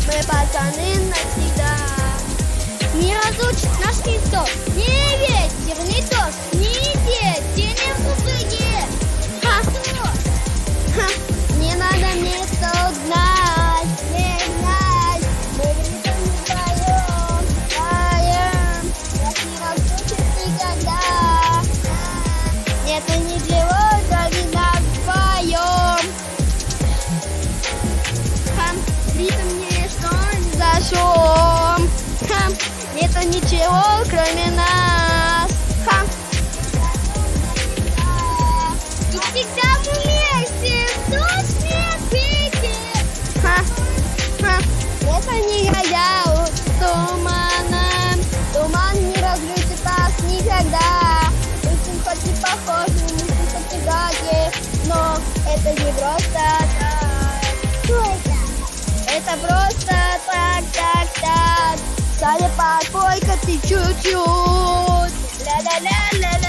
Мы пацаны навсегда. Не разучит наш Христос, не ветер, не дождь, не дети, не супруги. Ха! Ха! Не надо мне узнать, не знать. Мы ритм не поем, поем. Нас не разучит никогда. Нету ничего, кроме нас вдвоем. Ха! Ритм ничто не зашел. Ха! Нету ничего, кроме нас. Ха! И всегда мы вместе, дождь не пейте. Ха! Ха! Это не я, туманом. Туман не разлютит нас никогда. Мы хоть и похожи, мы хоть и гадкие, но это не просто так. Что это? Это просто так. Стали только ты чуть-чуть. Ля-ля-ля-ля-ля.